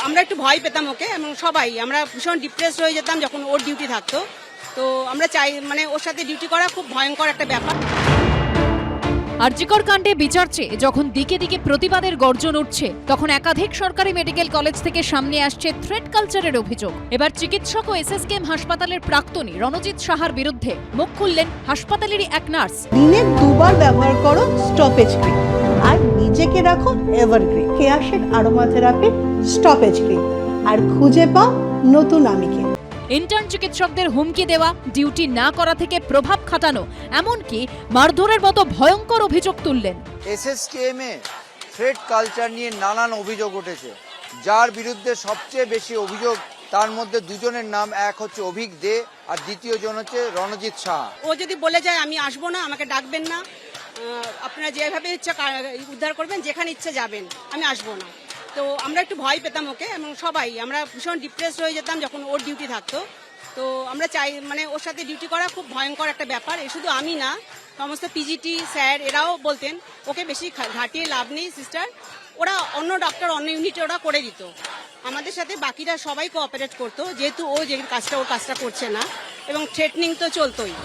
আমরা একটু ভয় পেতাম ওকে, এবং সবাই আমরা ভীষণ ডিপ্রেসড হয়ে যেতাম যখন ওর ডিউটি থাকতো। তো আমরা চাই ওর সাথে ডিউটি করা খুব ভয়ঙ্কর একটা ব্যাপার। আরজিকর কাণ্ডে বিচার চেয়ে যখন দিকে দিকে প্রতিবাদের গর্জন উঠছে, তখন একাধিক সরকারি মেডিকেল কলেজ থেকে সামনে আসছে থ্রেট কালচারের অভিযোগ। এবার চিকিৎসক ও এসএসকেএম হাসপাতালের প্রাক্তনী রণজিৎ সাহার বিরুদ্ধে মুখ খুললেন হাসপাতালেরই এক নার্স। দিনে দুবার ব্যবহার করো স্টপেজ ক্রিম আর নিজেকে রাখো এভারগ্রিন কেয়াশেড আরোমা থেরাপি স্টপেজ ক্রিম, আর খুঁজে পাও নতুন আমিকে। ইন্টার্ন চিকিৎসকদের হুমকি দেওয়া, ডিউটি না করা থেকে প্রভাব খাটানো, এমনকি মারধরের মতো ভয়ঙ্কর অভিযোগ তুললেন। এসএসকেএম এ থ্রেট কালচার নিয়ে নানান অভিযোগ উঠেছে, যার বিরুদ্ধে সবচেয়ে বেশি অভিযোগ, তার মধ্যে দুজনের নাম, এক হচ্ছে অভিক দে আর দ্বিতীয় জন হচ্ছে রণজিৎ সাহা। ও যদি বলে যায় আমি আসবো না, আমাকে ডাকবেন না, আপনারা যেভাবে ইচ্ছা উদ্ধার করবেন, যেখানে ইচ্ছে যাবেন, আমি আসবো না। তো আমরা একটু ভয় পেতাম ওকে, এবং সবাই আমরা ভীষণ ডিপ্রেসড হয়ে যেতাম যখন ওর ডিউটি থাকতো। তো আমরা চাই ওর সাথে ডিউটি করা খুব ভয়ঙ্কর একটা ব্যাপার। এ শুধু আমি না, সমস্ত পিজিটি স্যার এরাও বলতেন ওকে বেশি ঘাটিয়ে লাভ নেই সিস্টার, ওরা অন্য ডক্টর অন্য ইউনিটে ওরা করে দিত, আমাদের সাথে বাকিরা সবাই কোঅপারেট করতো, যেহেতু ও যে কাজটা ওর কাজটা করছে না, এবং থ্রেটনিং তো চলতোই।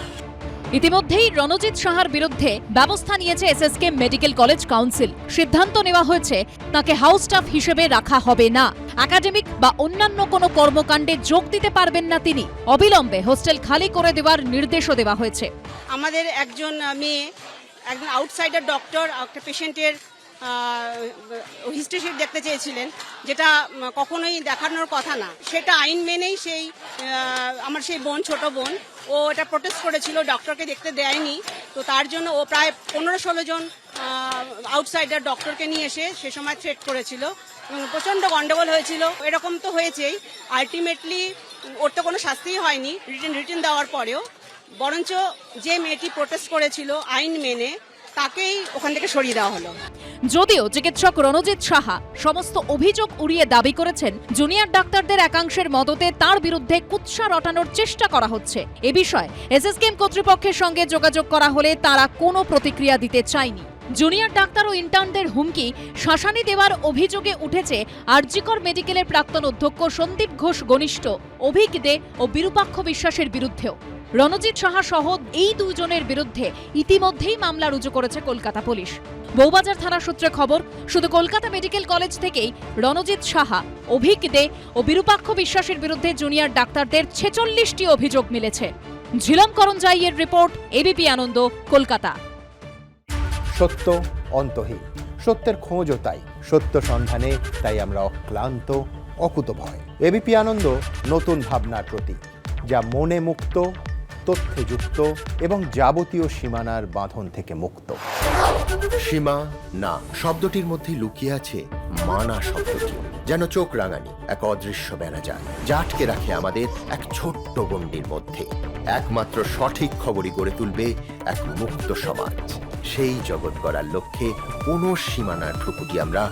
ইতিমধ্যেই রণজিৎ সাহার বিরুদ্ধে ব্যবস্থা নিয়েছে এসএসকেএম মেডিকেল কলেজ কাউন্সিল। সিদ্ধান্ত নেওয়া হয়েছে তাকে হাউস স্টাফ হিসেবে রাখা হবে না, একাডেমিক বা অন্যান্য কোনো কর্মকাণ্ডে যোগ দিতে পারবেন না তিনি। অবিলম্বে হোস্টেল খালি করে দেওয়ার নির্দেশও দেওয়া হয়েছে। আমাদের একজন মেয়ে, একজন আউটসাইডার ডক্টর একটা পেশেন্টের হিস্ট্রি শিট দেখতে চেয়েছিলেন, যেটা কখনোই দেখানোর কথা না, সেটা আইন মেনেই সেই আমার সেই বোন, ছোট বোন, ও এটা প্রোটেস্ট করেছিল, ডক্টরকে দেখতে দেয়নি। তো তার জন্য ও প্রায় 15-16 জন আউটসাইডার ডক্টরকে নিয়ে এসে সে সময় থ্রেট করেছিল, এবং প্রচণ্ড গন্ডগোল হয়েছিল। এরকম তো হয়েছেই, আলটিমেটলি ওর তো কোনো শাস্তিই হয়নি রিটেন দেওয়ার পরেও, বরঞ্চ যে মেয়েটি প্রোটেস্ট করেছিল আইন মেনে, তাকেই ওখান থেকে সরিয়ে দেওয়া হলো। যদিও চিকিৎসক রণজিৎ সাহা সমস্ত অভিযোগ উড়িয়ে দাবি করেছেন জুনিয়র ডাক্তারদের একাংশের মদতে তার বিরুদ্ধে কুৎসা রটানোর চেষ্টা করা হচ্ছে। এ বিষয়ে এসএসকেএম কর্তৃপক্ষের সঙ্গে যোগাযোগ করা হলে তারা কোনো প্রতিক্রিয়া দিতে চায়নি। জুনিয়র ডাক্তার ও ইন্টার্নদের হুমকি, শাসানি দেওয়ার অভিযোগে উঠেছে আরজিকর মেডিকেলের প্রাক্তন অধ্যক্ষ সন্দীপ ঘোষ ঘনিষ্ঠ অভিক দে ও বিরূপাক্ষ বিশ্বাসের বিরুদ্ধেও। রণজিৎ সাহা সহ এই দুজনের বিরুদ্ধে ইতিমধ্যেই মামলা রুজু করেছে কলকাতা পুলিশ। বউবাজার থানা সূত্রে খবর, শুধু কলকাতা মেডিকেল কলেজ থেকেই রণজিৎ সাহা, অভিক দে ও বিরূপাক্ষ বিশ্বাসের বিরুদ্ধে জুনিয়র ডাক্তারদের 46টি অভিযোগ মিলেছে। ঝিলম করঞ্জাইয়ের রিপোর্ট, এবিপি আনন্দ, কলকাতা। সত্য অন্তহীন, সত্যের খোঁজও তাই, সত্য সন্ধানে তাই আমরা অক্লান্ত, অকুতভয়। এবিপি আনন্দ নতুন ভাবনার প্রতীক, যা মনে মুক্ত, তথ্যে যুক্ত এবং যাবতীয় সীমানার বাঁধন থেকে মুক্ত। সীমা না শব্দটির মধ্যে লুকিয়ে আছে মানা শব্দটি, যেন চোখ রাঙানি এক অদৃশ্য বেড়াজাল, যা আটকে রাখে আমাদের এক ছোট্ট গণ্ডির মধ্যে। একমাত্র সঠিক খবরই গড়ে তুলবে এক মুক্ত সমাজ। সেই জগৎ গড়ার লক্ষ্যে কোনো সীমানার ঠুকুটি আমরা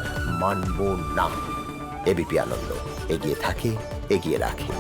মানব না। এবিপি আনন্দ এগিয়ে থাকে, এগিয়ে রাখে।